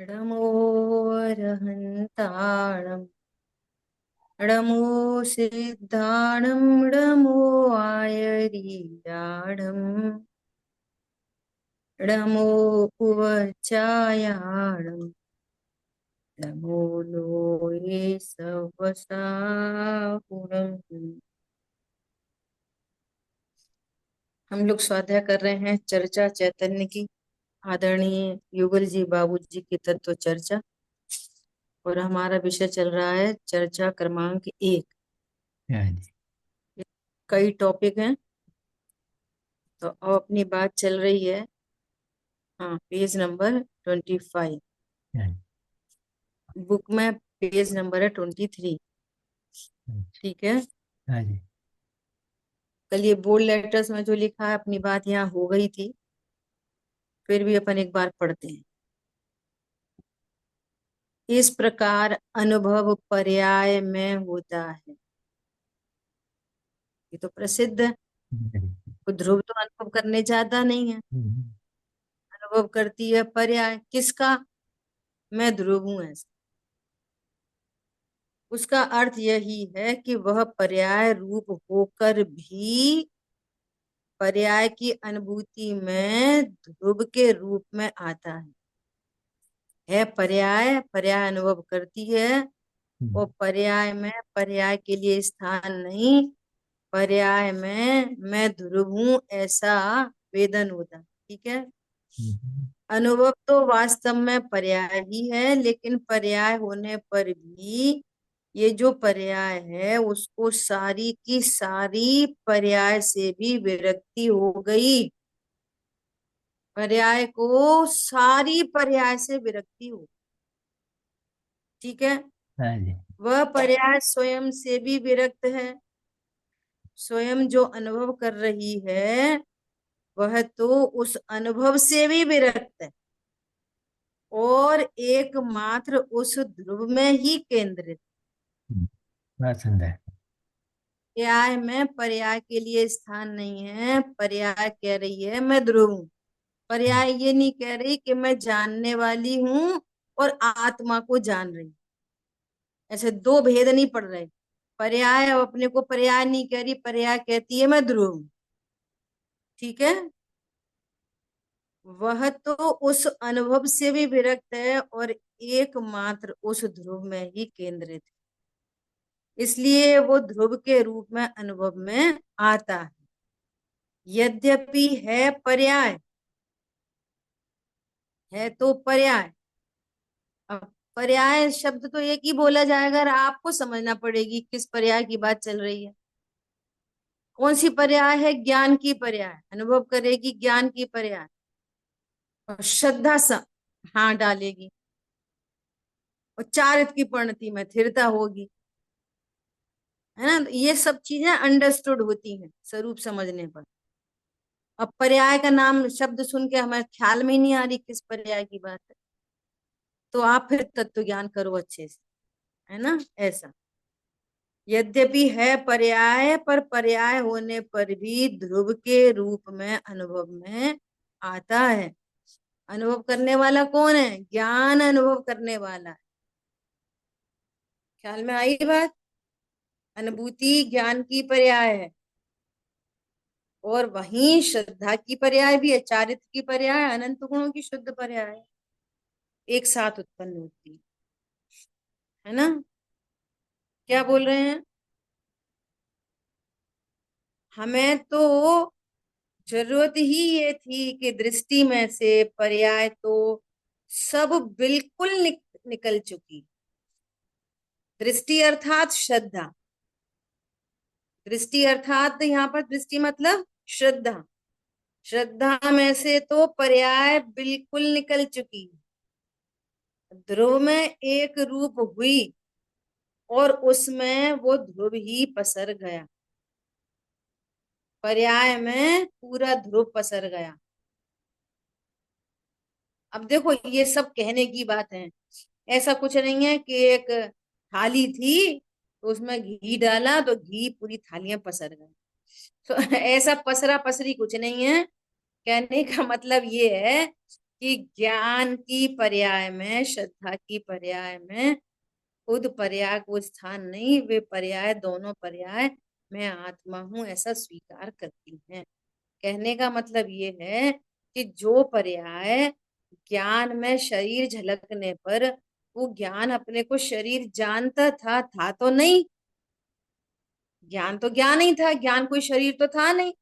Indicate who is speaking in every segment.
Speaker 1: णमोऽर्हन्ताणम् णमो सिद्धाणम् णमो आयर्याणम् णमो उवचायाणम् नमो लोये सवसाहुणम्। हम लोग स्वाध्याय कर रहे हैं चर्चा चैतन्य की। आदरणीय युगल जी बाबू जी की तत्व चर्चा, और हमारा विषय चल रहा है चर्चा क्रमांक 1।
Speaker 2: हाँ जी।
Speaker 1: कई टॉपिक हैं, तो अब अपनी बात चल रही है। हाँ, पेज नंबर 25।
Speaker 2: हाँ जी।
Speaker 1: बुक में पेज नंबर है 23। ठीक है।
Speaker 2: हाँ जी।
Speaker 1: कल ये बोल्ड लेटर्स में जो लिखा है, अपनी बात यहाँ हो गई थी, फिर भी अपन एक बार पढ़ते हैं। इस प्रकार अनुभव पर्याय में होता है। ये तो प्रसिद्ध है। तो ध्रुव तो अनुभव करने जाता नहीं है, अनुभव करती है पर्याय। किसका? मैं ध्रुव हूं ऐसा। उसका अर्थ यही है कि वह पर्याय रूप होकर भी पर्याय की अनुभूति में ध्रुव के रूप में आता है। पर्याय पर्याय अनुभव करती है, और पर्याय में पर्याय के लिए स्थान नहीं, पर्याय में मैं ध्रुव हूं ऐसा वेदन होता। ठीक है। अनुभव तो वास्तव में पर्याय ही है, लेकिन पर्याय होने पर भी ये जो पर्याय है उसको सारी की सारी पर्याय से भी विरक्ति हो गई। पर्याय को सारी पर्याय से विरक्ति हो। ठीक है।
Speaker 2: हाँ जी।
Speaker 1: वह पर्याय स्वयं से भी विरक्त है। स्वयं जो अनुभव कर रही है वह तो उस अनुभव से भी विरक्त है, और एकमात्र उस ध्रुव में ही केंद्रित।
Speaker 2: बात समझा है।
Speaker 1: पर्याय में पर्याय के लिए स्थान नहीं है। पर्याय कह रही है मैं ध्रुव हूं। पर्याय ये नहीं कह रही कि मैं जानने वाली हूं और आत्मा को जान रही। ऐसे दो भेद नहीं पड़ रहे। पर्याय अब अपने को पर्याय नहीं कह रही, पर्याय कहती है मैं ध्रुव हूं। ठीक है। वह तो उस अनुभव से भी विरक्त है और एकमात्र उस ध्रुव में ही केंद्रित है। इसलिए वो ध्रुव के रूप में अनुभव में आता है। यद्यपि है पर्याय, है तो पर्याय। अब पर्याय शब्द तो एक ही बोला जाएगा, और आपको समझना पड़ेगी किस पर्याय की बात चल रही है। कौन सी पर्याय है? ज्ञान की पर्याय। अनुभव करेगी ज्ञान की पर्याय, और श्रद्धा सा हाँ डालेगी, और चारित्र की परिणति में स्थिरता होगी। है ना? तो ये सब चीजें अंडरस्टूड होती हैं स्वरूप समझने पर। अब पर्याय का नाम शब्द सुन के हमें ख्याल में ही नहीं आ रही किस पर्याय की बात है, तो आप फिर तत्व ज्ञान करो अच्छे से। है ना? ऐसा। यद्यपि है पर्याय, पर पर्याय होने पर भी ध्रुव के रूप में अनुभव में आता है। अनुभव करने वाला कौन है? ज्ञान अनुभव करने वाला है। ख्याल में आई बात? अनुभूति ज्ञान की पर्याय है, और वहीं श्रद्धा की पर्याय भी है, चारित्र की पर्याय, अनंत गुणों की शुद्ध पर्याय है। एक साथ उत्पन्न होती है ना? क्या बोल रहे हैं? हमें तो जरूरत ही ये थी कि दृष्टि में से पर्याय तो सब बिल्कुल निकल चुकी। दृष्टि अर्थात श्रद्धा। दृष्टि अर्थात यहाँ पर दृष्टि मतलब श्रद्धा। श्रद्धा में से तो पर्याय बिल्कुल निकल चुकी। ध्रुव में एक रूप हुई, और उसमें वो ध्रुव ही पसर गया। पर्याय में पूरा ध्रुव पसर गया। अब देखो, ये सब कहने की बात है, ऐसा कुछ नहीं है कि एक थाली थी तो उसमें घी डाला तो घी पूरी थालियां पसर गए। तो ऐसा पसरा पसरी कुछ नहीं है। कहने का मतलब ये है कि ज्ञान की पर्याय में, श्रद्धा की पर्याय में खुद पर्याय को स्थान नहीं, वे पर्याय, दोनों पर्याय मैं आत्मा हूं ऐसा स्वीकार करती हैं। कहने का मतलब ये है कि जो पर्याय ज्ञान में शरीर झलकने पर, वो ज्ञान अपने को शरीर जानता था तो नहीं। ज्ञान तो ज्ञान ही था, ज्ञान कोई शरीर तो था नहीं,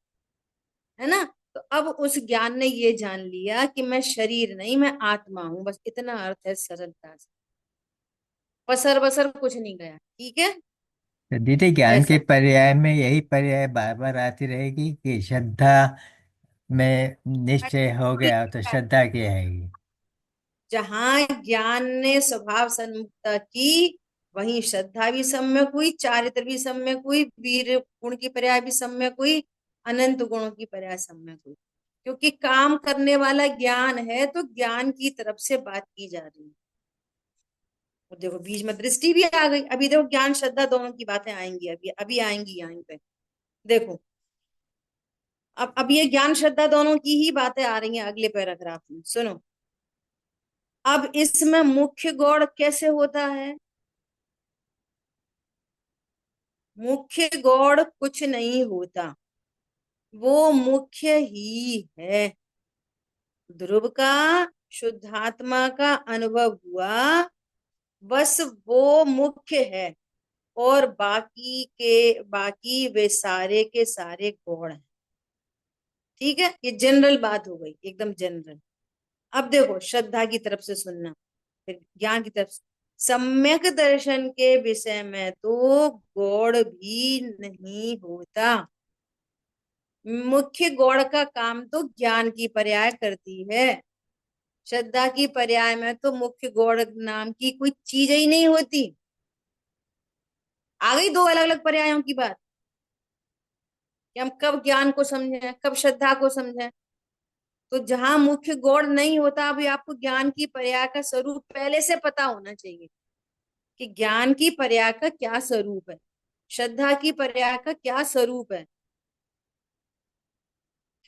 Speaker 1: है ना। तो अब उस ज्ञान ने ये जान लिया कि मैं शरीर नहीं, मैं आत्मा हूं, बस इतना अर्थ है सरलता से। पसर बसर कुछ नहीं गया, ठीक है।
Speaker 2: तो दीदी, ज्ञान के
Speaker 1: ऐसा
Speaker 2: पर्याय में यही पर्याय बार बार आती रहेगी कि श्रद्धा में निश्चय हो गया तो श्रद्धा क्या है?
Speaker 1: जहां ज्ञान ने स्वभाव सन्मुखता की, वहीं श्रद्धा भी सम्यक हुई, चारित्र भी सम्यक हुई, वीर गुण की पर्याय भी सम्यक हुई, अनंत गुणों की पर्याय सम्यक हुई। क्योंकि काम करने वाला ज्ञान है, तो ज्ञान की तरफ से बात की जा रही है। और देखो बीच में दृष्टि भी आ गई। अभी देखो ज्ञान श्रद्धा दोनों की बातें आएंगी, अभी अभी आएंगी यहाँ पे। देखो, अब ये ज्ञान श्रद्धा दोनों की ही बातें आ रही हैं अगले पैराग्राफ में, सुनो। अब इसमें मुख्य गौड़ कैसे होता है? मुख्य गौड़ कुछ नहीं होता, वो मुख्य ही है। ध्रुव का शुद्धात्मा का अनुभव हुआ, बस वो मुख्य है। और बाकी वे सारे के सारे गौड़ हैं। ठीक है, ये जनरल बात हो गई, एकदम जनरल। अब देखो श्रद्धा की तरफ से सुनना, फिर ज्ञान की तरफ से। सम्यक दर्शन के विषय में तो गौड़ भी नहीं होता। मुख्य गौड़ का काम तो ज्ञान की पर्याय करती है। श्रद्धा की पर्याय में तो मुख्य गौड़ नाम की कोई चीज ही नहीं होती। आ गई दो अलग अलग पर्यायों की बात, कि हम कब ज्ञान को समझें, कब श्रद्धा को समझें। तो जहां मुख्य गौड़ नहीं होता, अभी आपको ज्ञान की पर्याय का स्वरूप पहले से पता होना चाहिए कि ज्ञान की पर्याय का क्या स्वरूप है, श्रद्धा की पर्याय का क्या स्वरूप है।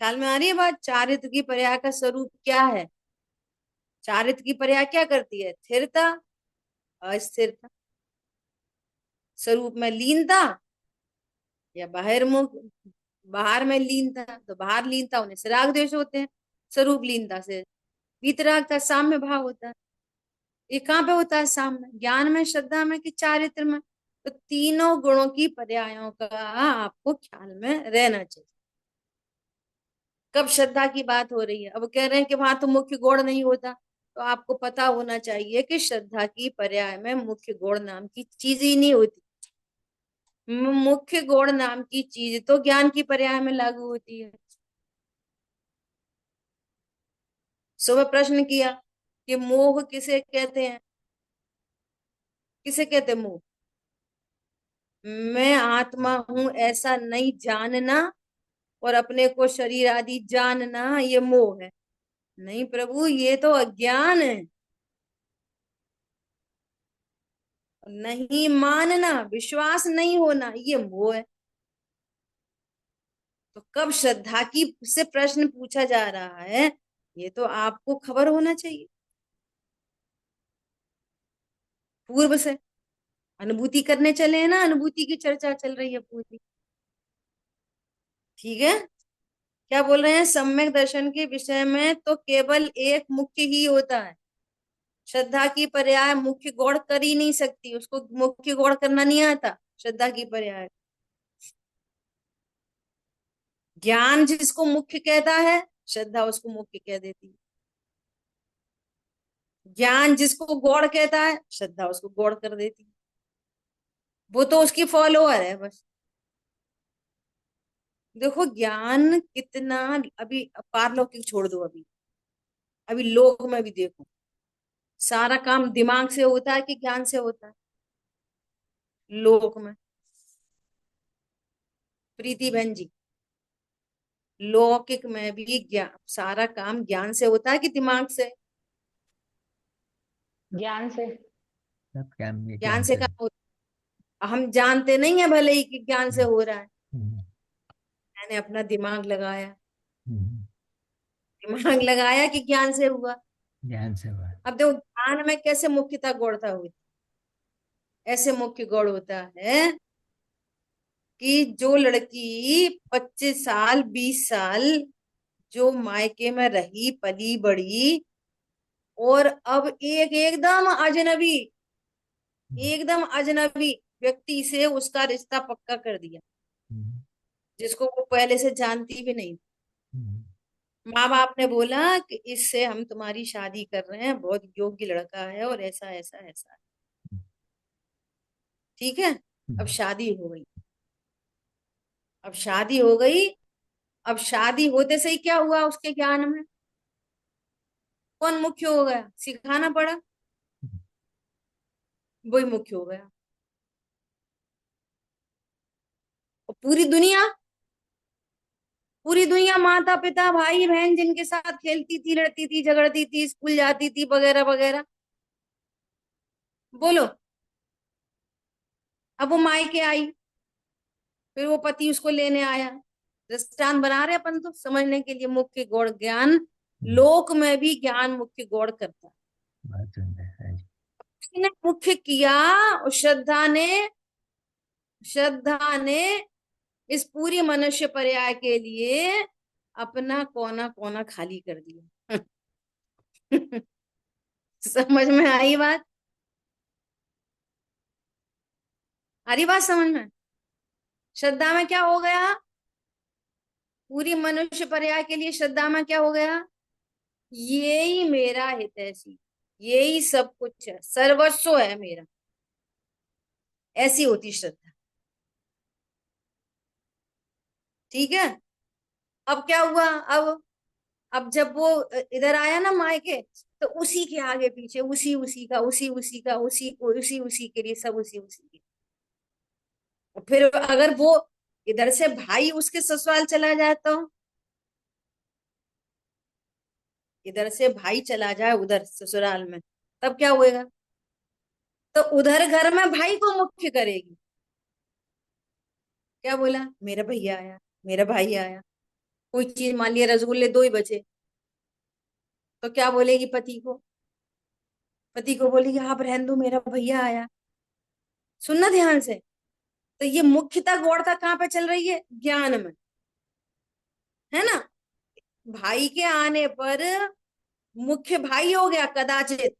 Speaker 1: ख्याल में आ रही है बात? चारित्र की पर्याय का स्वरूप क्या है? चारित्र की पर्याय क्या करती है? स्थिरता, अस्थिरता, स्वरूप में लीनता, या बहिर्मुख, बाहर में लीनता, तो बाहर लीनता होने से राग द्वेष होते हैं, स्वरूप लीनता से वीतरागता, साम्य भाव होता है। ये कहाँ पे होता है? साम्य, ज्ञान में, श्रद्धा में, कि चारित्र में? तो तीनों गुणों की पर्यायों का आपको ख्याल में रहना चाहिए। कब श्रद्धा की बात हो रही है, अब कह रहे हैं कि वहां तो मुख्य गौड़ नहीं होता, तो आपको पता होना चाहिए कि श्रद्धा की पर्याय में मुख्य गौड़ नाम की चीज ही नहीं होती। मुख्य गौड़ नाम की चीज तो ज्ञान की पर्याय में लागू होती है। सुबह प्रश्न किया कि मोह किसे कहते हैं? किसे कहते हैं मोह? मैं आत्मा हूं ऐसा नहीं जानना, और अपने को शरीर आदि जानना, ये मोह है? नहीं प्रभु, ये तो अज्ञान है। नहीं मानना, विश्वास नहीं होना, ये मोह है। तो कब श्रद्धा की से प्रश्न पूछा जा रहा है, ये तो आपको खबर होना चाहिए पूर्व से। अनुभूति करने चले हैं ना, अनुभूति की चर्चा चल रही है पूरी। ठीक है। क्या बोल रहे हैं? सम्यक दर्शन के विषय में तो केवल एक मुख्य ही होता है। श्रद्धा की पर्याय मुख्य गौड़ कर ही नहीं सकती, उसको मुख्य गौड़ करना नहीं आता श्रद्धा की पर्याय। ज्ञान जिसको मुख्य कहता है, श्रद्धा उसको मुख्य कह देती है। ज्ञान जिसको गौड़ कहता है, श्रद्धा उसको गौड़ कर देती है। वो तो उसकी फॉलोअर है बस। देखो ज्ञान कितना, अभी पारलौकिक छोड़ दो, अभी अभी लोक में भी देखो, सारा काम दिमाग से होता है कि ज्ञान से होता है? लोक में, प्रीति बहन जी, लौकिक में भी ज्ञान, सारा काम ज्ञान से होता है कि दिमाग से?
Speaker 2: ज्ञान से। सब काम ये
Speaker 1: ज्ञान
Speaker 2: ज्ञान
Speaker 1: से
Speaker 2: से।
Speaker 1: काम होता है। हम जानते नहीं है भले ही कि ज्ञान से
Speaker 2: हम्म,
Speaker 1: हो रहा है,
Speaker 2: हम्म,
Speaker 1: मैंने अपना दिमाग लगाया,
Speaker 2: हम्म,
Speaker 1: दिमाग लगाया कि ज्ञान से हुआ।
Speaker 2: ध्यान से हुआ।
Speaker 1: अब देखो ज्ञान में कैसे मुख्यता गौड़ता हुई, ऐसे मुख्य गौड़ होता है कि जो लड़की 25 साल 20 साल जो मायके में रही पली बड़ी, और अब एकदम अजनबी व्यक्ति से उसका रिश्ता पक्का कर दिया,
Speaker 2: हम्म,
Speaker 1: जिसको वो पहले से जानती भी नहीं।
Speaker 2: हम्म,
Speaker 1: माँ बाप ने बोला कि इससे हम तुम्हारी शादी कर रहे हैं, बहुत योग्य लड़का है और ऐसा ऐसा ऐसा है। ठीक है। अब
Speaker 2: हम्म,
Speaker 1: शादी हो गई। अब शादी हो गई। अब शादी होते से ही क्या हुआ उसके ज्ञान में, कौन मुख्य हो गया, सिखाना पड़ा, वही मुख्य हो गया। और पूरी दुनिया माता पिता भाई बहन जिनके साथ खेलती थी लड़ती थी झगड़ती थी स्कूल जाती थी वगैरह वगैरह, बोलो, अब वो मायके आई, फिर वो पति उसको लेने आया। दृष्टांत बना रहे अपन तो समझने के लिए, मुख्य गौड़ ज्ञान
Speaker 2: हम्म।
Speaker 1: लोक में भी ज्ञान मुख्य गौड़ करता है।
Speaker 2: बहुत सुंदर, हाँ जी।
Speaker 1: किसी ने मुख्य किया, और श्रद्धा ने इस पूरी मनुष्य पर्याय के लिए अपना कोना कोना खाली कर दिया। समझ में आई बात, आ रही बात समझ में। श्रद्धा में क्या हो गया, पूरी मनुष्य पर्याय के लिए श्रद्धा में क्या हो गया, यही मेरा हितैषी, यही सब कुछ है, सर्वस्व है मेरा, ऐसी होती श्रद्धा। ठीक है। अब क्या हुआ, अब जब वो इधर आया ना मायके, तो उसी के आगे पीछे उसी उसी का उसी उसी का उसी को उसी उसी के लिए सब उसी उसी के। और फिर अगर वो इधर से भाई उसके ससुराल चला जाए तो, इधर से भाई चला जाए उधर ससुराल में, तब क्या होएगा, तो उधर घर में भाई को मुख्य करेगी। क्या बोला, मेरा भैया आया, मेरा भाई आया, कोई चीज मान लिया रसगुल्ले 2 ही बचे, तो क्या बोलेगी पति को बोलेगी आप रहने दो मेरा भैया आया। सुनना ध्यान से। तो ये मुख्यता गौड़ता कहाँ पे चल रही है, ज्ञान में, है ना। भाई के आने पर मुख्य भाई हो गया कदाचित,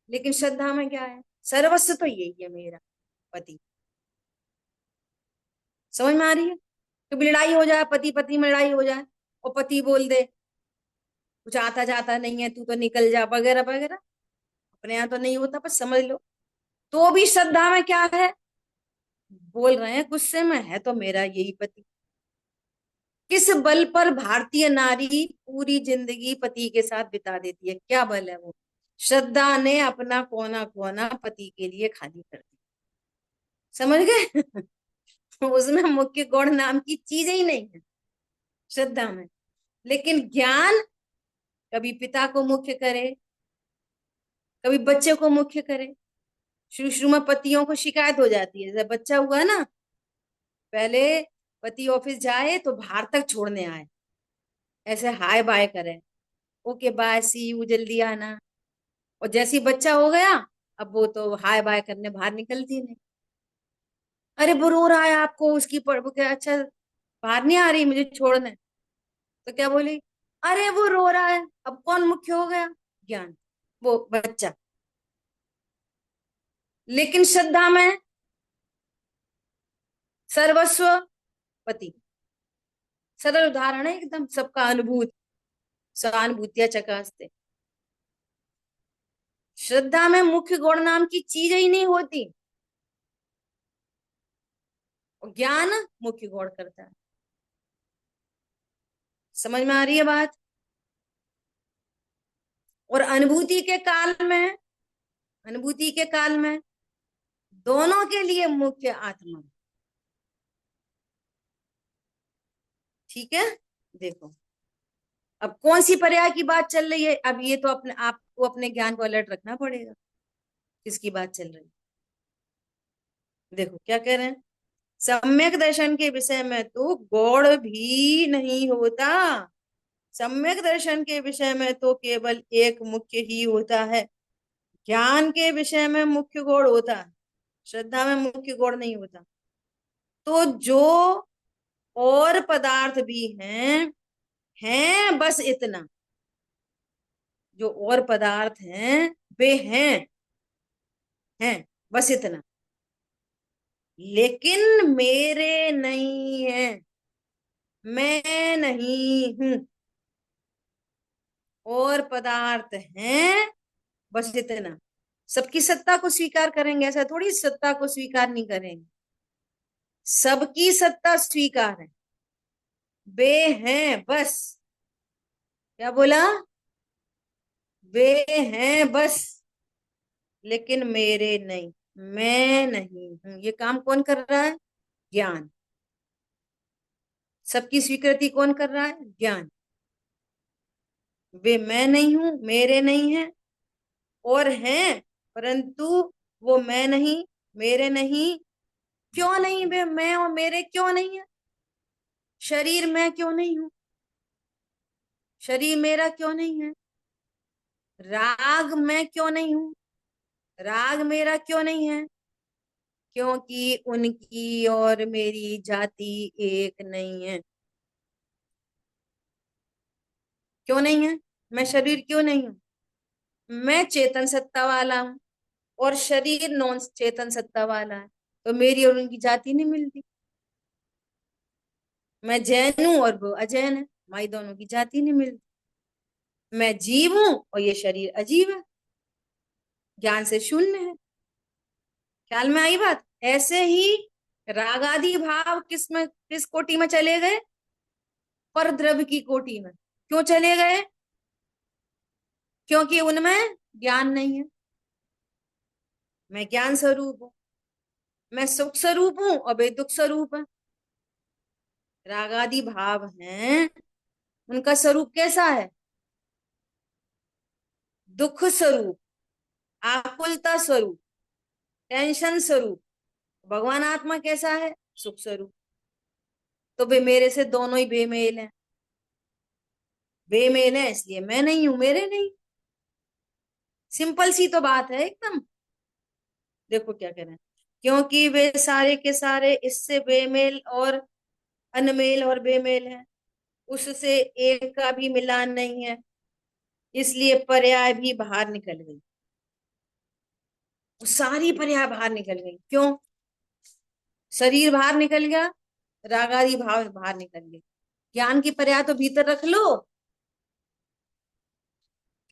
Speaker 1: लेकिन श्रद्धा में क्या है, सर्वस्व तो यही है मेरा पति। समझ में आ रही है। कभी लड़ाई हो जाए, पति पत्नी में लड़ाई हो जाए, और पति बोल दे कुछ आता जाता नहीं है तू तो निकल जा वगैरह वगैरह, अपने यहाँ तो नहीं होता पर समझ लो, तो भी श्रद्धा में क्या है, बोल रहे हैं गुस्से में है तो मेरा यही पति। किस बल पर भारतीय नारी पूरी जिंदगी पति के साथ बिता देती है, क्या बल है वो, श्रद्धा ने अपना कोना कोना पति के लिए खाली कर दिया। समझ गए। उसमें मुख्य गौण नाम की चीज ही नहीं है श्रद्धा में। लेकिन ज्ञान कभी पिता को मुख्य करे, कभी बच्चे को मुख्य करे। शुरू शुरू में पतियों को शिकायत हो जाती है, जब बच्चा हुआ ना, पहले पति ऑफिस जाए तो बाहर तक छोड़ने आए, ऐसे हाय बाय करे, ओके बाय सी यू जल्दी आना। और जैसे ही बच्चा हो गया, अब वो तो हाय बाय करने बाहर निकलती नहीं। अरे वो रो रहा है आपको उसकी वो क्या, अच्छा बाहर नहीं आ रही मुझे छोड़ने, तो क्या बोली, अरे वो रो रहा है, अब कौन मुख्य हो गया, ज्ञान, वो बच्चा। लेकिन श्रद्धा में सर्वस्व पति। सरल उदाहरण है एकदम, सबका अनुभूत, सहानुभूतिया चकास्ते। श्रद्धा में मुख्य गुण नाम की चीज ही नहीं होती, और ज्ञान मुख्य गुण करता है। समझ में आ रही है बात। और अनुभूति के काल में दोनों के लिए मुख्य आत्मा। ठीक है। देखो अब कौन सी पर्याय की बात चल रही है, अब ये तो अपने आपको अपने ज्ञान को अलर्ट रखना पड़ेगा, किसकी बात चल रही है। देखो क्या कह रहे हैं, सम्यक दर्शन के विषय में तो गौड़ भी नहीं होता, सम्यक दर्शन के विषय में तो केवल एक मुख्य ही होता है, ज्ञान के विषय में मुख्य गुण होता है, श्रद्धा में मुख्य गुण नहीं होता। तो जो और पदार्थ भी हैं बस इतना, जो और पदार्थ हैं वे हैं बस इतना, लेकिन मेरे नहीं है, मैं नहीं हूं। और पदार्थ हैं बस इतना। सबकी सत्ता को स्वीकार करेंगे ऐसा थोड़ी, सत्ता को स्वीकार नहीं करेंगे, सबकी सत्ता स्वीकार है। वे हैं बस, क्या बोला, वे हैं बस, लेकिन मेरे नहीं, मैं नहीं हूं। ये काम कौन कर रहा है, ज्ञान। सबकी स्वीकृति कौन कर रहा है, ज्ञान। वे मैं नहीं हूं, मेरे नहीं है, और हैं, परंतु वो मैं नहीं, मेरे नहीं। क्यों नहीं, वे मैं और मेरे क्यों नहीं है? शरीर मैं क्यों नहीं हूं, शरीर मेरा क्यों नहीं है? राग मैं क्यों नहीं हूं, राग मेरा क्यों नहीं है? क्योंकि उनकी और मेरी जाति एक नहीं है। क्यों नहीं है, मैं शरीर क्यों नहीं हूं? मैं चेतन सत्ता वाला हूं, और शरीर नॉन चेतन सत्ता वाला है, तो मेरी और उनकी जाति नहीं मिलती। मैं जैन हूं और वो अजैन है, हमारी दोनों की जाति नहीं मिलती। मैं जीव हूं और ये शरीर अजीब है, ज्ञान से शून्य है। ख्याल में आई बात? ऐसे ही रागादि भाव किस कोटि में चले गए, पर द्रव्य की कोटि में। क्यों चले गए? क्योंकि उनमें ज्ञान नहीं है। मैं ज्ञान स्वरूप हूं, मैं सुख स्वरूप हूं और वे दुख स्वरूप है। रागादि भाव हैं, उनका स्वरूप कैसा है, दुख स्वरूप, आकुलता स्वरूप, टेंशन स्वरूप। भगवान आत्मा कैसा है, सुख स्वरूप। तो वे मेरे से दोनों ही बेमेल हैं, बेमेल है, इसलिए मैं नहीं हूं, मेरे नहीं। सिंपल सी तो बात है एकदम। देखो क्या कह रहे हैं, क्योंकि वे सारे के सारे इससे बेमेल और अनमेल और बेमेल है, उससे एक का भी मिलान नहीं है, इसलिए पर्याय भी बाहर निकल गई। सारी पर्याय बाहर निकल गई। क्यों? शरीर बाहर निकल गया, रागादि भाव बाहर निकल गए, ज्ञान की पर्याय तो भीतर रख लो,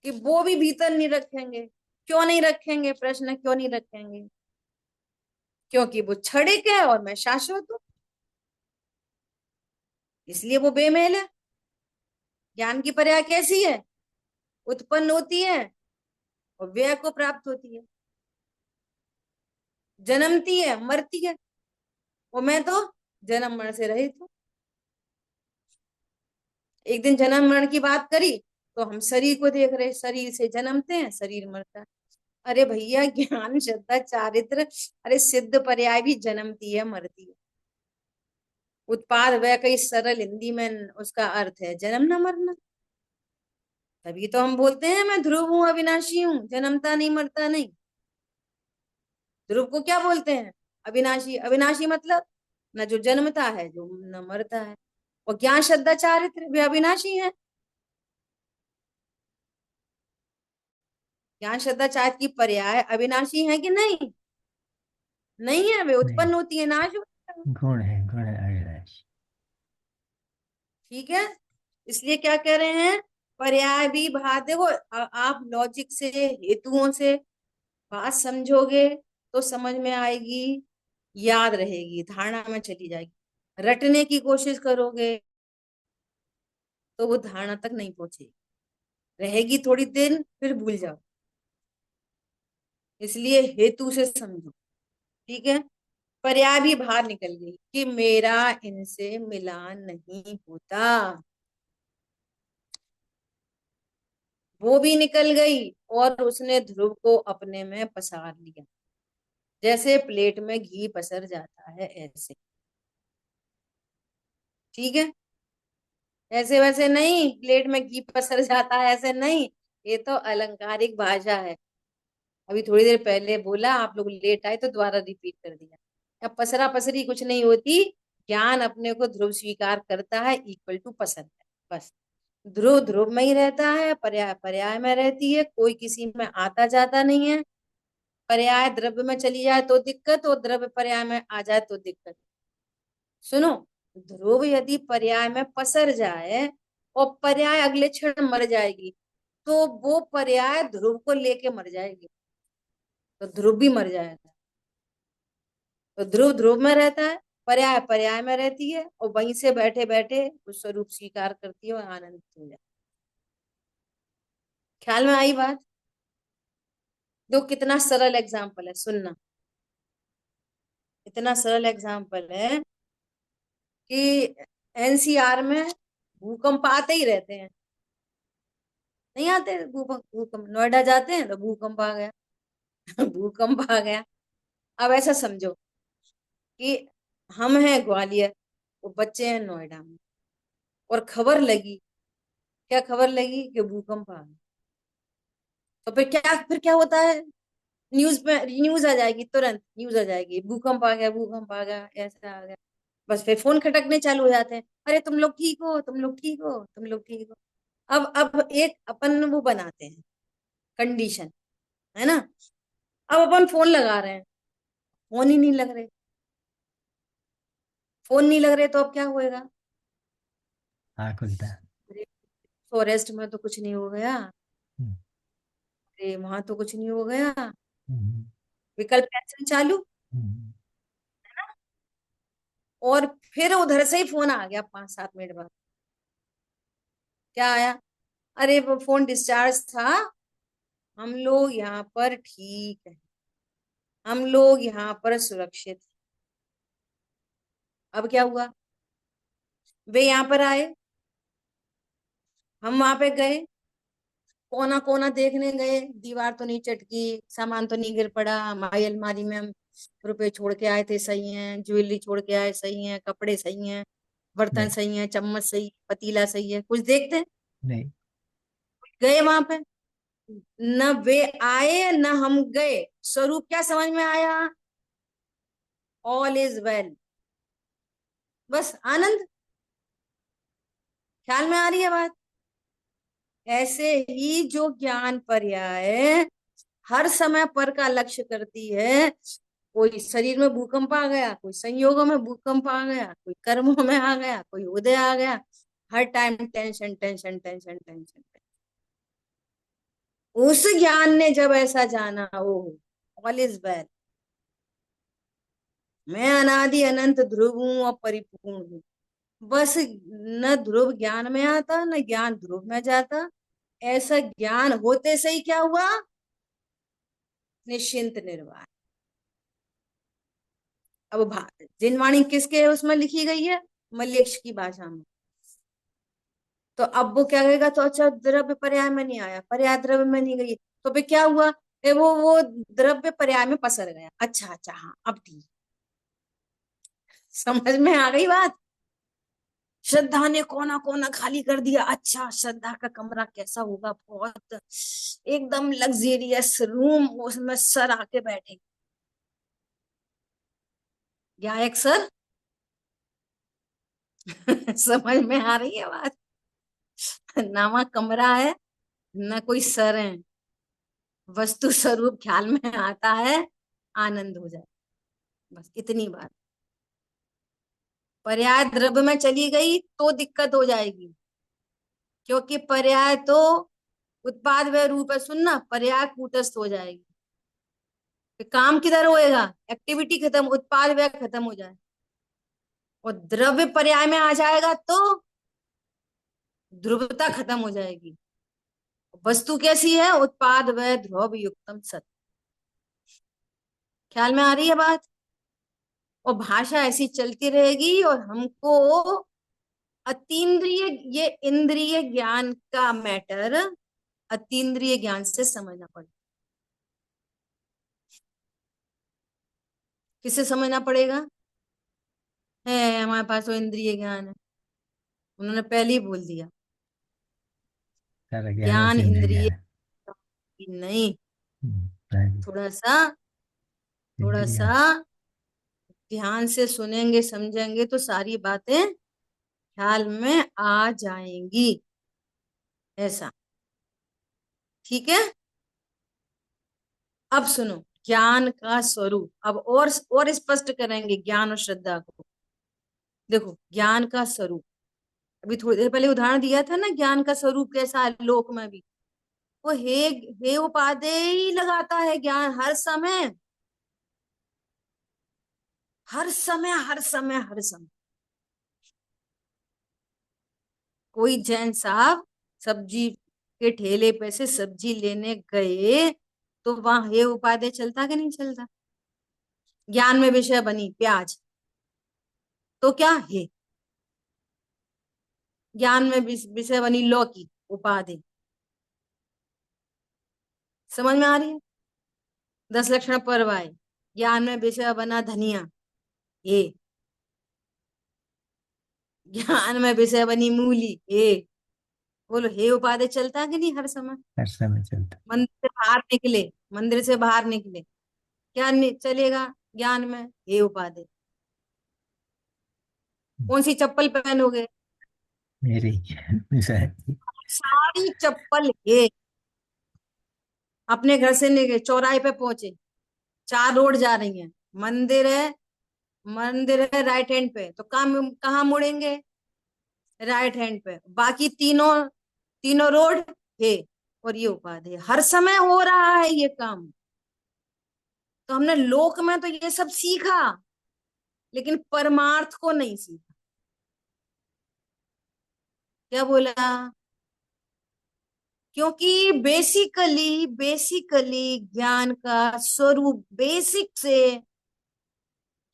Speaker 1: कि वो भी भीतर नहीं रखेंगे। क्यों नहीं रखेंगे, प्रश्न क्यों नहीं रखेंगे? क्योंकि वो क्षणिक है और मैं शाश्वत हूं, इसलिए वो बेमेल है। ज्ञान की पर्याय कैसी है, उत्पन्न होती है और व्यय को प्राप्त होती है, जन्मती है मरती है, और मैं तो जन्म मरण से रहित हूँ। एक दिन जन्म मरण की बात करी तो हम शरीर को देख रहे, शरीर से जन्मते हैं, शरीर मरता है। अरे भैया, ज्ञान श्रद्धा चारित्र, अरे सिद्ध पर्याय भी जन्मती है मरती है। उत्पाद वह कई सरल हिंदी में उसका अर्थ है जन्म न मरना। तभी तो हम बोलते हैं मैं ध्रुव हूं, अविनाशी हूं, जन्मता नहीं मरता नहीं। ध्रुव को क्या बोलते हैं, अविनाशी। अविनाशी मतलब न जो जन्मता है जो न मरता है। और ज्ञान श्रद्धा चारित्र वे अविनाशी है। ज्ञान श्रद्धा चारित्र की पर्याय अविनाशी है कि नहीं? नहीं है, वे
Speaker 2: नहीं,
Speaker 1: उत्पन्न होती है, नाश होती है।
Speaker 2: गुण है अविनाशी।
Speaker 1: ठीक है, इसलिए क्या कह रहे हैं, पर्याय भी बाहर। देखो आप लॉजिक से, हेतुओं से बात समझोगे तो समझ में आएगी, याद रहेगी, धारणा में चली जाएगी। रटने की कोशिश करोगे तो वो धारणा तक नहीं पहुंचेगी, रहेगी थोड़ी देर फिर भूल जाओ। इसलिए हेतु से समझो। ठीक है, पर्याय भी बाहर निकल गई कि मेरा इनसे मिलान नहीं होता, वो भी निकल गई। और उसने ध्रुव को अपने में पसार लिया, जैसे प्लेट में घी पसर जाता है ऐसे। ठीक है, ऐसे वैसे नहीं, प्लेट में घी पसर जाता है ऐसे नहीं। ये तो अलंकारिक भाषा है। अभी थोड़ी देर पहले बोला, आप लोग लेट आए तो दोबारा रिपीट कर दिया। अब पसरा पसरी कुछ नहीं होती। ज्ञान अपने को ध्रुव स्वीकार करता है, इक्वल टू पसंद है, बस। ध्रुव ध्रुव में ही रहता है, पर्याय पर्याय में रहती है, कोई किसी में आता जाता नहीं है। पर्याय द्रव्य में चली जाए तो दिक्कत, और द्रव्य पर्याय में आ जाए तो दिक्कत। सुनो, ध्रुव यदि पर्याय में पसर जाए और पर्याय अगले क्षण मर जाएगी, तो वो पर्याय ध्रुव को लेके मर जाएगी, तो ध्रुव भी मर जाएगा। तो ध्रुव ध्रुव में रहता है, पर्याय पर्याय में रहती है, और वहीं से बैठे बैठे उस स्वरूप स्वीकार करती है और आनंदित हो जाती है। ख्याल में आई बात? दो कितना सरल एग्जाम्पल है, सुनना। इतना सरल एग्जाम्पल है कि एनसीआर में भूकंप आते ही रहते हैं। नहीं आते भूकंप? भूकंप नोएडा जाते हैं तो भूकंप आ गया। भूकंप आ गया। अब ऐसा समझो कि हम हैं ग्वालियर, वो बच्चे हैं नोएडा में, और खबर लगी। क्या खबर लगी? कि भूकंप आ गया। तो फिर क्या होता है? न्यूज पे न्यूज आ जाएगी, तुरंत न्यूज आ जाएगी, भूकंप आ गया, भूकंप आ गया, ऐसा आ गया। बस फिर फोन खटकने चालू हो जाते हैं, अरे तुम लोग ठीक हो, तुम लोग ठीक हो, तुम लोग ठीक हो। अब एक अपन वो बनाते हैं कंडीशन, है ना। अब अपन फोन लगा रहे हैं, फोन ही नहीं लग रहे। फोन नहीं लग रहे तो अब क्या होएगा?
Speaker 2: हाँ खुलता है।
Speaker 1: अरे फॉरेस्ट में तो कुछ नहीं हो गया,
Speaker 2: हम्म,
Speaker 1: अरे वहां तो कुछ नहीं हो गया,
Speaker 2: हम्म,
Speaker 1: विकल्प कैंसिल चालू।
Speaker 2: हम्म,
Speaker 1: और फिर उधर से ही फोन आ गया 5-7 मिनट बाद। क्या आया? अरे वो फोन डिस्चार्ज था, हम लोग यहाँ पर ठीक है, हम लोग यहाँ पर सुरक्षित हैं। अब क्या हुआ? वे यहाँ पर आए, हम वहां पे गए, कोना कोना देखने गए, दीवार तो नहीं चटकी, सामान तो नहीं गिर पड़ा, हमारी अलमारी में हम रुपए छोड़ के आए थे सही हैं, ज्वेलरी छोड़ के आए सही हैं, कपड़े सही हैं, बर्तन
Speaker 2: नहीं।
Speaker 1: सही हैं, चम्मच सही, पतीला सही है, कुछ देखते हैं?
Speaker 2: नहीं।
Speaker 1: गए वहां पे, न वे आए न हम गए, स्वरूप क्या समझ में आया? ऑल इज वेल, बस आनंद। ख्याल में आ रही है बात? ऐसे ही जो ज्ञान पर्याय हर समय पर का लक्ष्य करती है, कोई शरीर में भूकंप आ गया, कोई संयोगों में भूकंप आ गया, कोई कर्मों में आ गया, कोई उदय आ गया, हर time tension tension tension tension. उस ज्ञान ने जब ऐसा जाना, ओ ऑल इज वेल, मैं अनादि अनंत ध्रुव हूं और परिपूर्ण हूँ, बस। न ध्रुव ज्ञान में आता, न ज्ञान ध्रुव में जाता। ऐसा ज्ञान होते सही क्या हुआ? निश्चिंत निर्वाण। अब जिनवाणी किसके उसमें लिखी गई है? मलेच्छ की भाषा में। तो अब वो क्या कहेगा? तो अच्छा द्रव्य पर्याय में नहीं आया, पर्याय द्रव्य में नहीं गई, तो फिर क्या हुआ? वो द्रव्य पर्याय में पसर गया। अच्छा अच्छा, हाँ अब ठीक, समझ में आ गई बात। श्रद्धा ने कोना कोना खाली कर दिया। अच्छा, श्रद्धा का कमरा कैसा होगा? बहुत एकदम लग्जेरियस रूम, उसमें सर आके बैठे, गायक सर। समझ में आ रही है बात? ना वहाँ कमरा है, ना कोई सर है, वस्तु स्वरूप ख्याल में आता है, आनंद हो जाए, बस इतनी बात। पर्याय द्रव्य में चली गई तो दिक्कत हो जाएगी, क्योंकि पर्याय तो उत्पाद व रूप है। सुनना, पर्याय कूटस्थ हो जाएगी, फिर काम किधर होएगा? एक्टिविटी खत्म, उत्पाद व्यय खत्म हो जाए। और द्रव्य पर्याय में आ जाएगा तो ध्रुवता खत्म हो जाएगी। वस्तु कैसी है? उत्पाद व ध्रुव युक्तम सत। ख्याल में आ रही है बात? और भाषा ऐसी चलती रहेगी, और हमको अतीन्द्रिय, ये इंद्रिय ज्ञान का मैटर अतीन्द्रिय ज्ञान से समझना पड़ेगा। किससे समझना पड़ेगा? है हमारे पास तो इंद्रिय ज्ञान है, उन्होंने पहले ही बोल दिया।
Speaker 2: सारा ज्ञान
Speaker 1: ज्ञान
Speaker 2: उसी में
Speaker 1: इंद्रिय
Speaker 2: गया।
Speaker 1: की नहीं।
Speaker 2: हाँ जी।
Speaker 1: थोड़ा सा, थोड़ा
Speaker 2: इंद्रिया।
Speaker 1: सा ध्यान से सुनेंगे समझेंगे तो सारी बातें ख्याल में आ जाएंगी। ऐसा, ठीक है। अब सुनो, ज्ञान का स्वरूप अब और स्पष्ट करेंगे ज्ञान और श्रद्धा को। देखो, ज्ञान का स्वरूप, अभी थोड़ी देर पहले उदाहरण दिया था ना, ज्ञान का स्वरूप कैसा है लोक में भी। वो हे उपादेय ही लगाता है ज्ञान हर समय, हर समय, हर समय, हर समय। कोई जैन साहब सब्जी के ठेले पे से सब्जी लेने गए, तो वहां हे उपादेय चलता कि नहीं चलता। ज्ञान में विषय बनी प्याज, तो क्या हे। ज्ञान में विषय बनी लौकी, उपादेय। समझ में आ रही है। 10 लक्षण पर्व आए, ज्ञान में विषय बना धनिया, हे। ज्ञान में विषय बनी मूली, हे। बोलो, हे उपादेय चलता कि नहीं हर समय।
Speaker 2: हर समय चलता।
Speaker 1: मंदिर से बाहर निकले, मंदिर से बाहर निकले, क्या चलेगा ज्ञान में, हे उपादेय। कौन सी चप्पल पहनोगे,
Speaker 2: मेरी विषय।
Speaker 1: सारी चप्पल हे। अपने घर से निकले, चौराहे पे पहुंचे, 4 रोड जा रही हैं, मंदिर है, मंदिर है राइट हैंड पे, तो कहाँ कहाँ मुड़ेंगे, राइट हैंड पे। बाकी तीनों, तीनों रोड हे। और ये उपाधि हर समय हो रहा है ये काम। तो हमने लोक में तो ये सब सीखा, लेकिन परमार्थ को नहीं सीखा। क्या बोला, क्योंकि बेसिकली बेसिकली ज्ञान का स्वरूप बेसिक से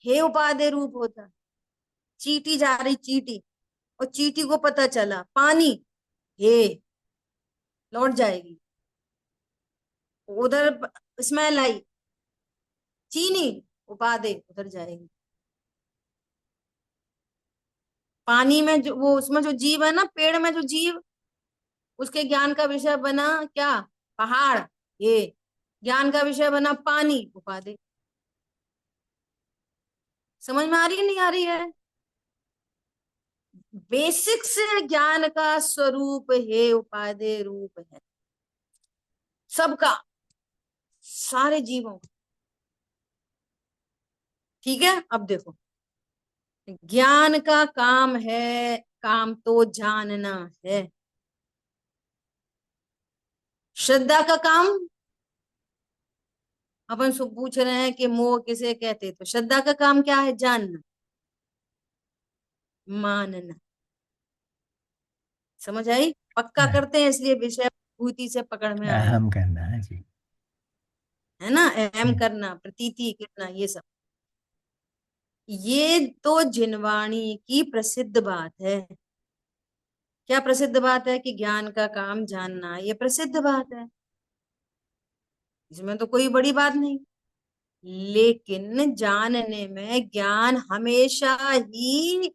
Speaker 1: हे उपादेय रूप होता है। चींटी जा रही, चींटी, और चींटी को पता चला पानी, हे, लौट जाएगी। उधर स्मेल आई, चीनी, उपादेय, उधर जाएगी। पानी में जो वो उसमें जो जीव है ना, पेड़ में जो जीव, उसके ज्ञान का विषय बना क्या, पहाड़, ये। ज्ञान का विषय बना पानी, उपादेय। समझ में आ रही है नहीं आ रही है। बेसिक से ज्ञान का स्वरूप है उपादेय रूप है, सबका, सारे जीवों का। ठीक है। अब देखो, ज्ञान का काम है, काम तो जानना है। श्रद्धा का काम, अपन सब पूछ रहे हैं कि मोह किसे कहते, तो श्रद्धा का काम क्या है, जानना, मानना। समझ आई। पक्का करते हैं इसलिए विषय भूति से पकड़ में आए,
Speaker 2: अहम करना है जी।
Speaker 1: है ना, अहम
Speaker 2: हम्म,
Speaker 1: करना, प्रतीति करना, ये सब। ये तो जिनवाणी की प्रसिद्ध बात है। क्या प्रसिद्ध बात है, कि ज्ञान का काम जानना, ये प्रसिद्ध बात है, इसमें तो कोई बड़ी बात नहीं। लेकिन जानने में ज्ञान हमेशा ही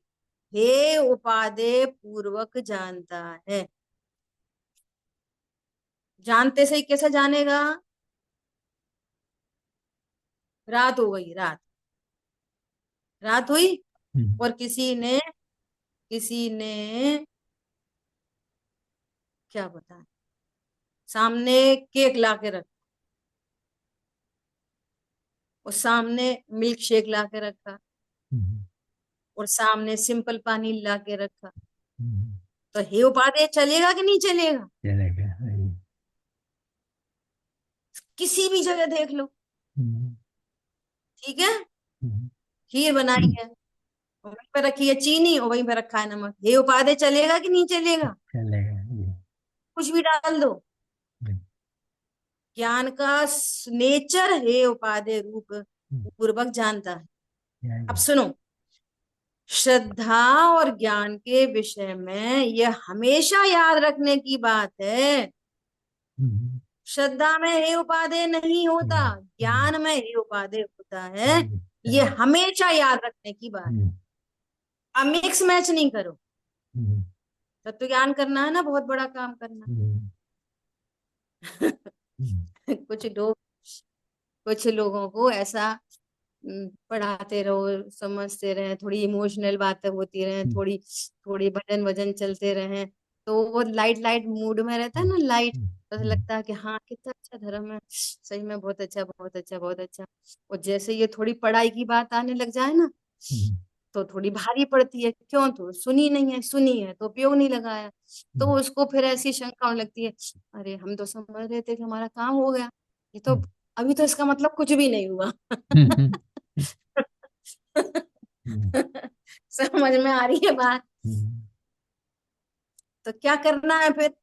Speaker 1: हे उपादेय पूर्वक जानता है। जानते से ही कैसे जानेगा। रात हो गई, रात, रात हुई,
Speaker 2: हम्म,
Speaker 1: और किसी ने क्या बताया, सामने केक ला के रखा, और सामने मिल्क शेक ला के रखा,
Speaker 2: हम्म,
Speaker 1: और सामने सिंपल पानी ला के रखा।
Speaker 2: हम्म,
Speaker 1: तो हे उपादेय चलेगा कि नहीं चलेगा।
Speaker 2: चलेगा वही।
Speaker 1: किसी भी जगह देख लो,
Speaker 2: हम्म,
Speaker 1: ठीक है।
Speaker 2: हम्म,
Speaker 1: खीर बनाई है, वहीं पे रखी है चीनी, और वहीं पे रखा है नमक, हे उपादेय चलेगा कि नहीं चलेगा।
Speaker 2: चलेगा जी।
Speaker 1: कुछ भी डाल दो।
Speaker 2: हम्म,
Speaker 1: ज्ञान का नेचर हे उपादेय रूप
Speaker 2: हम्म,
Speaker 1: पूर्वक जानता है। अब
Speaker 2: जी।
Speaker 1: सुनो, श्रद्धा और ज्ञान के विषय में यह हमेशा याद रखने की बात है।
Speaker 2: हम्म,
Speaker 1: श्रद्धा में हे उपादेय नहीं होता,
Speaker 2: हम्म, हम्म,
Speaker 1: ज्ञान में हे उपादेय होता है।
Speaker 2: हम्म,
Speaker 1: ये हमेशा याद रखने की बात।
Speaker 2: हम्म,
Speaker 1: अब मिक्स मैच नहीं करो।
Speaker 2: हम्म,
Speaker 1: तत्व ज्ञान करना है ना, बहुत बड़ा काम करना।
Speaker 2: हम्म, हम्म,
Speaker 1: कुछ लोग, कुछ लोगों को ऐसा पढ़ाते रहो, समझते रहे, थोड़ी इमोशनल बातें होती रहे,
Speaker 2: हम्म,
Speaker 1: थोड़ी थोड़ी भजन वजन चलते रहे, तो वो लाइट लाइट मूड में रहता है
Speaker 2: हम्म,
Speaker 1: ना, लाइट।
Speaker 2: हम्म,
Speaker 1: तो
Speaker 2: हम्म,
Speaker 1: लगता है कि हाँ कितना अच्छा धर्म है, सही में बहुत अच्छा, बहुत अच्छा, बहुत अच्छा। और जैसे ये थोड़ी पढ़ाई की बात आने लग जाए ना,
Speaker 2: हम्म,
Speaker 1: तो थोड़ी भारी पड़ती है। क्यों? तो सुनी नहीं है, सुनी है तो उपयोग नहीं लगाया। तो
Speaker 2: हम्म,
Speaker 1: उसको फिर ऐसी शंका होने लगती है, अरे हम तो समझ रहे थे कि हमारा काम हो गया, ये तो
Speaker 2: हम्म,
Speaker 1: अभी तो इसका मतलब कुछ भी नहीं हुआ।
Speaker 2: हम्म, हम्म,
Speaker 1: समझ में आ रही है बात?
Speaker 2: हम्म,
Speaker 1: तो क्या करना है फिर?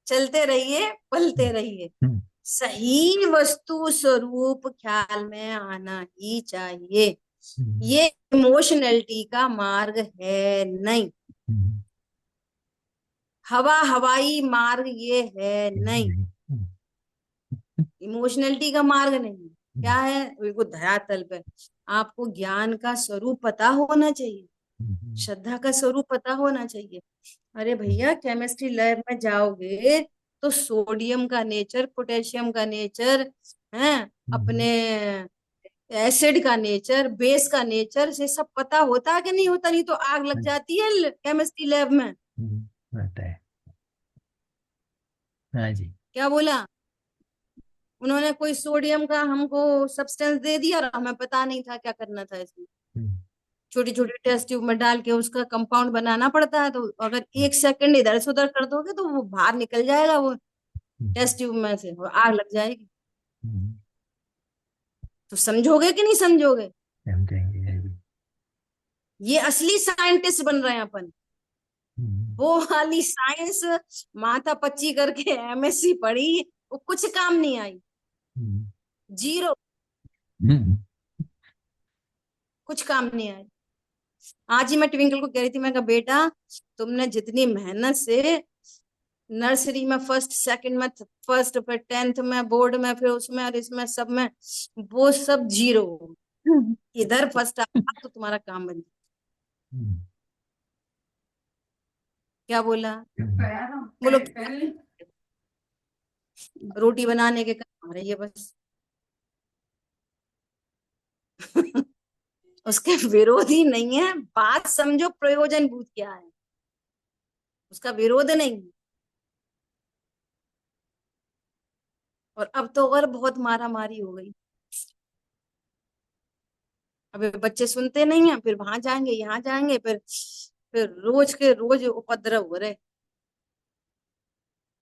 Speaker 1: चलते रहिए, पलते रहिए,
Speaker 2: हम्म,
Speaker 1: सही वस्तु स्वरूप ख्याल में आना ही चाहिए।
Speaker 2: हम्म,
Speaker 1: ये इमोशनलिटी का मार्ग है नहीं,
Speaker 2: हम्म,
Speaker 1: हवा हवाई मार्ग ये है नहीं,
Speaker 2: हम्म,
Speaker 1: इमोशनलिटी का मार्ग नहीं।
Speaker 2: हम्म,
Speaker 1: क्या है? बिल्कुल धरातल पे आपको ज्ञान का स्वरूप पता होना चाहिए,
Speaker 2: हम्म,
Speaker 1: श्रद्धा का स्वरूप पता होना चाहिए। अरे भैया, केमिस्ट्री लैब में जाओगे तो सोडियम का नेचर, पोटेशियम का नेचर है,
Speaker 2: हम्म,
Speaker 1: अपने एसिड का नेचर, बेस का नेचर, से सब पता होता है कि नहीं होता? नहीं तो आग लग जाती है केमिस्ट्री लैब में।
Speaker 2: रहता है। हाँ जी।
Speaker 1: क्या बोला? उन्होंने कोई सोडियम का हमको सब्सटेंस दे दिया और हमें पता नहीं था क्या करना था इसमें।
Speaker 2: हम्म,
Speaker 1: छोटी छोटी टेस्ट ट्यूब में डाल के उसका कंपाउंड बनाना पड़ता है, तो अगर एक सेकंड इधर से उधर कर दोगे तो वो बाहर निकल जाएगा, वो
Speaker 2: हम्म,
Speaker 1: टेस्ट ट्यूब में से, और आग लग जाएगी।
Speaker 2: हम्म,
Speaker 1: तो समझोगे कि नहीं समझोगे?
Speaker 2: समझेंगे अभी।
Speaker 1: ये असली साइंटिस्ट बन रहे हैं अपन।
Speaker 2: हम्म,
Speaker 1: वो वाली साइंस माथा पच्ची करके एमएससी पढ़ी, वो कुछ काम नहीं आई।
Speaker 2: हम्म,
Speaker 1: जीरो,
Speaker 2: हम्म,
Speaker 1: कुछ काम नहीं आई। आज ही मैं ट्विंकल को कह रही थी, मैं कहा बेटा, तुमने जितनी मेहनत से नर्सरी में फर्स्ट, सेकंड में फर्स्ट, फिर टेंथ में, बोर्ड में, फिर उसमें और इसमें सब में, वो सब जीरो। इधर फर्स्ट आया तो तुम्हारा काम बन जाए।
Speaker 2: हम्म,
Speaker 1: क्या बोला?
Speaker 2: हम्म,
Speaker 1: बोलो क्या? रोटी बनाने के काम आ रही है बस। उसके विरोधी नहीं है, बात समझो, प्रयोजन भूत क्या है, उसका विरोध नहीं है। और अब तो और बहुत मारा मारी हो गई। अबे बच्चे सुनते नहीं है, फिर वहां जाएंगे, यहाँ जाएंगे, फिर रोज के रोज उपद्रव हो रहे।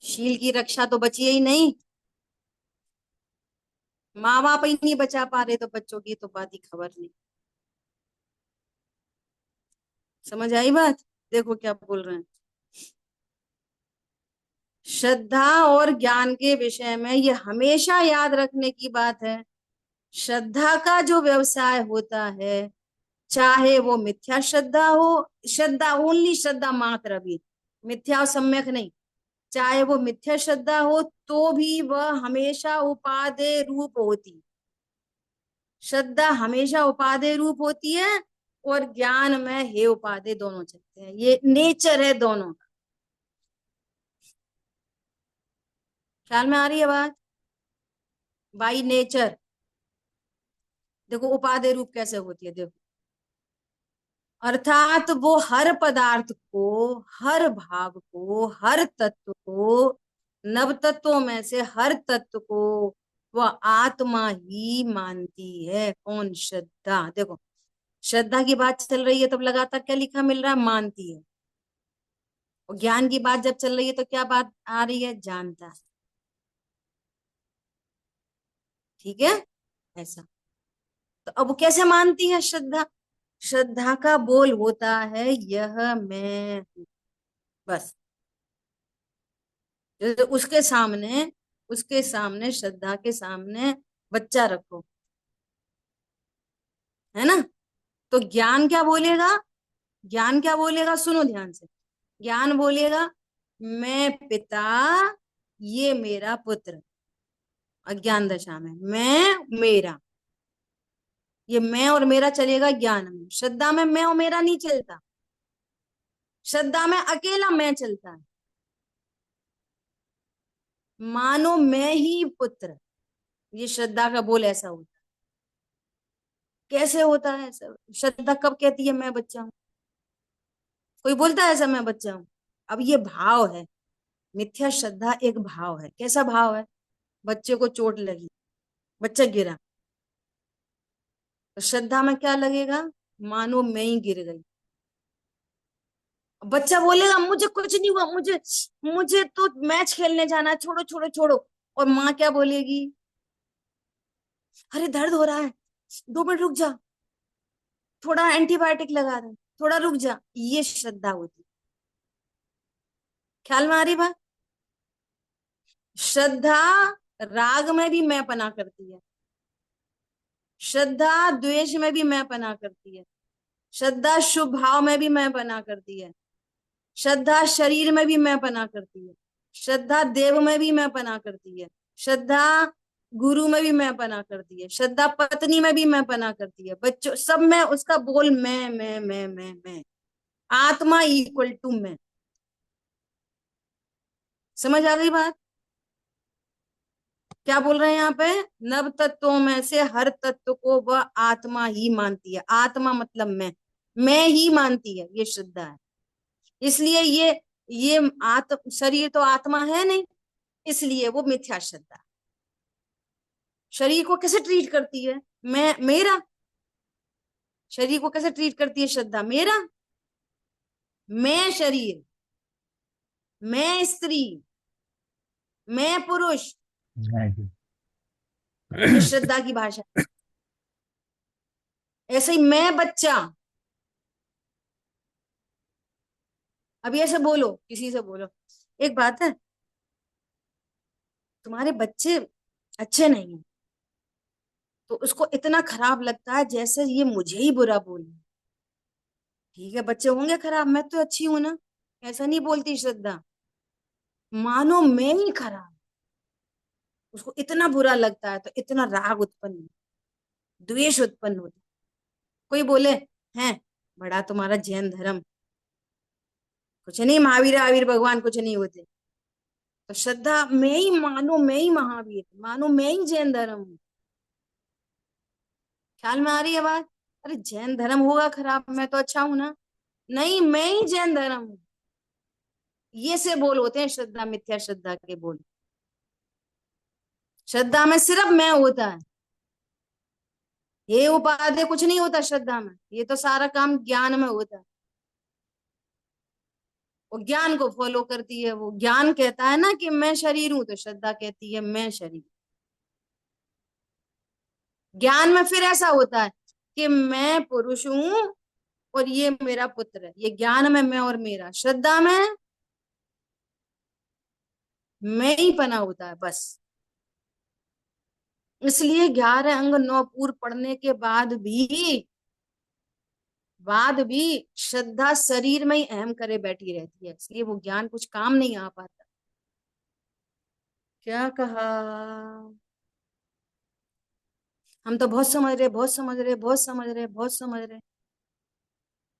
Speaker 1: शील की रक्षा तो बची ही नहीं। माँ बाप ही नहीं बचा पा रहे, तो बच्चों की तो बात ही खबर नहीं। समझ आई बात? देखो क्या बोल रहे हैं। श्रद्धा और ज्ञान के विषय में ये हमेशा याद रखने की बात है, श्रद्धा का जो व्यवसाय होता है, चाहे वो मिथ्या श्रद्धा हो, श्रद्धा ओनली श्रद्धा मात्र, भी मिथ्या और सम्यक नहीं, चाहे वो मिथ्या श्रद्धा हो तो भी वह हमेशा उपादेय रूप होती। श्रद्धा हमेशा उपादेय रूप होती है, और ज्ञान में हे उपादेय दोनों चलते हैं, ये नेचर है दोनों का। ख्याल में आ रही है बात? By nature. देखो उपादेय रूप कैसे होती है, देखो, अर्थात वो हर पदार्थ को, हर भाव को, हर तत्व को, नव तत्वों में से हर तत्व को वह आत्मा ही मानती है। कौन? श्रद्धा। देखो, श्रद्धा की बात चल रही है तब लगातार क्या लिखा मिल रहा है? मानती है। और ज्ञान की बात जब चल रही है तो क्या बात आ रही है? जानता है। ठीक है, ऐसा। तो अब कैसे मानती है श्रद्धा? श्रद्धा का बोल होता है, यह मैं हूं, बस। जैसे उसके सामने, श्रद्धा के सामने बच्चा रखो, है ना? तो ज्ञान क्या बोलेगा? ज्ञान क्या बोलेगा? सुनो ध्यान से। ज्ञान बोलेगा, मैं पिता, ये मेरा पुत्र। अज्ञान दशा में मैं, मेरा, ये मैं और मेरा चलेगा ज्ञान में। श्रद्धा में मैं और मेरा नहीं चलता। श्रद्धा में अकेला मैं चलता है, मानो मैं ही पुत्र। ये श्रद्धा का बोल ऐसा होता है। कैसे होता है ऐसा? श्रद्धा कब कहती है मैं बच्चा हूं? कोई बोलता है ऐसा मैं बच्चा हूं? अब ये भाव है। मिथ्या श्रद्धा एक भाव है। कैसा भाव है? बच्चे को चोट लगी, बच्चा गिरा, तो श्रद्धा में क्या लगेगा? मानो मैं ही गिर गई। बच्चा बोलेगा मुझे कुछ नहीं हुआ, मुझे मुझे तो मैच खेलने जाना है, छोड़ो छोड़ो छोड़ो। और माँ क्या बोलेगी? अरे दर्द हो रहा है, 2 मिनट रुक जा, थोड़ा एंटीबायोटिक लगा दे, थोड़ा रुक जा। ये श्रद्धा होती। ख्याल में आ रही बात? श्रद्धा राग में भी मैं पना करती है, श्रद्धा द्वेष में भी मैं पना करती है, श्रद्धा शुभ भाव में भी मैं पना करती है, श्रद्धा शरीर में भी मैं पना करती है, श्रद्धा देव में भी मैं पना करती है, श्रद्धा गुरु में भी मैं पना करती है, श्रद्धा पत्नी में भी मैं पना करती है, बच्चों सब में उसका बोल मैं। आत्मा इक्वल टू मैं। समझ आ गई बात? क्या बोल रहे हैं यहाँ पे? नव तत्वों में से हर तत्व को वह आत्मा ही मानती है। आत्मा मतलब मैं ही मानती है, ये श्रद्धा है। इसलिए ये शरीर तो आत्मा है नहीं, इसलिए वो मिथ्या श्रद्धा। शरीर को कैसे ट्रीट करती है? मैं मेरा। शरीर को कैसे ट्रीट करती है श्रद्धा? मेरा। मैं शरीर, मैं स्त्री, मैं पुरुष।
Speaker 2: हाँ जी।
Speaker 1: ये श्रद्धा की भाषा। ऐसे ही मैं बच्चा। अभी ऐसे बोलो, किसी से बोलो, एक बात है, तुम्हारे बच्चे अच्छे नहीं है, तो उसको इतना खराब लगता है जैसे ये मुझे ही बुरा बोले। ठीक है, बच्चे होंगे खराब, मैं तो अच्छी हूं ना, ऐसा नहीं बोलती श्रद्धा। मानो मैं ही खराब। उसको इतना बुरा लगता है तो इतना राग उत्पन्न, द्वेष उत्पन्न होता। कोई बोले हैं बड़ा तुम्हारा जैन धर्म, कुछ नहीं, महावीर आवीर भगवान कुछ नहीं होते, तो श्रद्धा मैं ही, मानो मैं ही महावीर, मानो मैं ही जैन धर्म हूं। ख्याल में आ रही है बात? अरे जैन धर्म होगा खराब, मैं तो अच्छा हूं ना। नहीं, मैं ही जैन धर्म हूं। ये से बोल होते हैं श्रद्धा, मिथ्या श्रद्धा के बोल। श्रद्धा में सिर्फ मैं होता है, ये उपाधि कुछ नहीं होता श्रद्धा में। ये तो सारा काम ज्ञान में होता है। वो ज्ञान को फॉलो करती है। वो ज्ञान कहता है ना कि मैं शरीर हूं, तो श्रद्धा कहती है मैं शरीर। ज्ञान में फिर ऐसा होता है कि मैं पुरुष हूं और ये मेरा पुत्र है। ये ज्ञान में मैं और मेरा। श्रद्धा में मैं ही पना होता है बस। इसलिए 11 अंग 9 पूर पढ़ने के बाद भी श्रद्धा शरीर में ही अहम करे बैठी रहती है। इसलिए वो ज्ञान कुछ काम नहीं आ पाता। क्या कहा? हम तो बहुत समझ रहे, बहुत समझ रहे, बहुत समझ रहे, बहुत समझ रहे।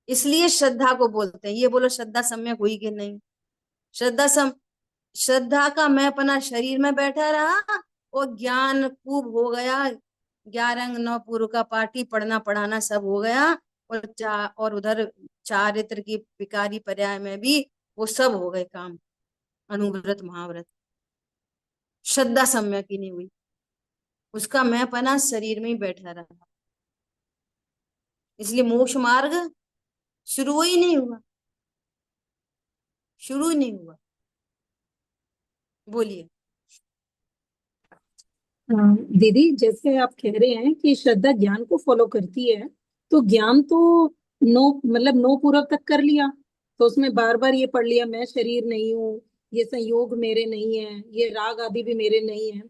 Speaker 1: इसलिए श्रद्धा को बोलते हैं। ये बोलो श्रद्धा सम्यक हुई कि नहीं? श्रद्धा श्रद्धा का मैं अपना शरीर में बैठा रहा और ज्ञान खूब हो गया। 11 अंग 9 पूर्व का पाठी पढ़ना पढ़ाना सब हो गया। और उधर चारित्र की विकारी पर्याय में भी वो सब हो गए काम, अनुव्रत महाव्रत। श्रद्धा सम्यक ही नहीं हुई। उसका मैं पना शरीर में ही बैठा रहा। इसलिए मोक्ष मार्ग शुरू ही नहीं हुआ, शुरू ही नहीं हुआ। बोलिए।
Speaker 3: दीदी, जैसे आप कह रहे हैं कि श्रद्धा ज्ञान को फॉलो करती है, तो ज्ञान तो नो मतलब नो पूर्व तक कर लिया, तो उसमें बार बार ये पढ़ लिया मैं शरीर नहीं हूँ, ये संयोग मेरे नहीं है, ये राग आदि भी मेरे नहीं है।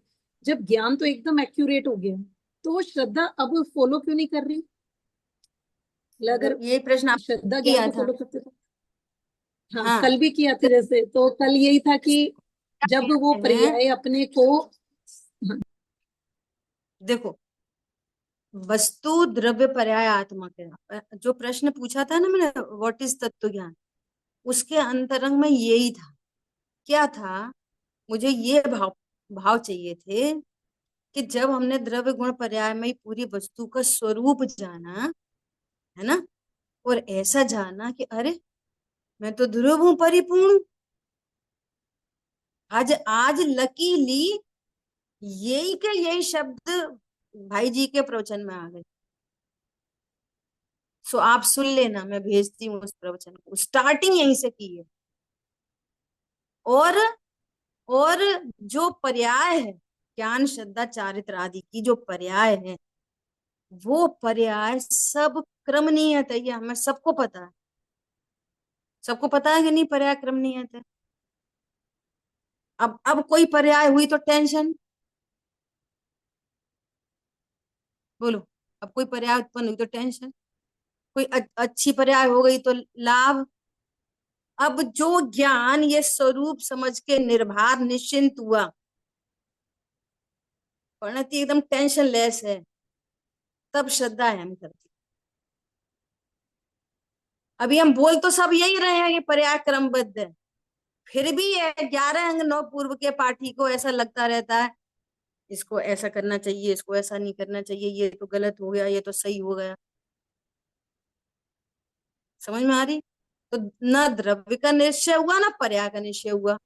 Speaker 3: जब ज्ञान तो एकदम एक्यूरेट हो गया, तो वो श्रद्धा अब फॉलो क्यों नहीं कर रही? मतलब अगर
Speaker 1: ये प्रश्न आप
Speaker 3: श्रद्धा ज्ञान
Speaker 1: किया
Speaker 3: को
Speaker 1: था।
Speaker 3: फॉलो करते तो। हाँ,
Speaker 1: हाँ,
Speaker 3: कल भी किया था। जैसे तो कल यही था कि जब वो
Speaker 1: कहते हैं,
Speaker 3: पर्याय अपने को। हाँ,
Speaker 1: देखो, वस्तु द्रव्य पर्याय आत्मा के जो प्रश्न पूछा था ना मैंने, व्हाट इज तत्व ज्ञान, उसके अंतरंग में यही था। क्या था? मुझे ये भाव भाव चाहिए थे कि जब हमने द्रव्य गुण पर्याय में ही पूरी वस्तु का स्वरूप जाना, है ना, और ऐसा जाना कि अरे मैं तो ध्रुव हूं, परिपूर्ण हूं। आज आज लकीली यही के यही शब्द भाई जी के प्रवचन में आ गए। सो आप सुन लेना, मैं भेजती हूँ उस प्रवचन को, स्टार्टिंग यहीं से की है। और और जो पर्याय है, ज्ञान श्रद्धा चारित्र आदि की जो पर्याय है, वो पर्याय सब क्रम नियत है। ये हमें सबको पता है। सबको पता है कि नहीं पर्याय क्रम नियत है? अब कोई पर्याय हुई तो टेंशन, बोलो। अब कोई पर्याय उत्पन्न हुई तो टेंशन, कोई अच्छी पर्याय हो गई तो लाभ। अब जो ज्ञान ये स्वरूप समझ के निर्भर निश्चिंत हुआ, परिणति एकदम टेंशन लेस है, तब श्रद्धा है हम करती। अभी हम बोल तो सब यही रहे हैं कि पर्याय क्रमबद्ध है, फिर भी ये 11 अंग 9 पूर्व के पाठी को ऐसा लगता रहता है, इसको ऐसा करना चाहिए, इसको ऐसा नहीं करना चाहिए, ये तो गलत हो गया, ये तो सही हो गया। समझ में आ रही? तो ना द्रव्य का निश्चय हुआ ना पर्याय का निश्चय हुआ।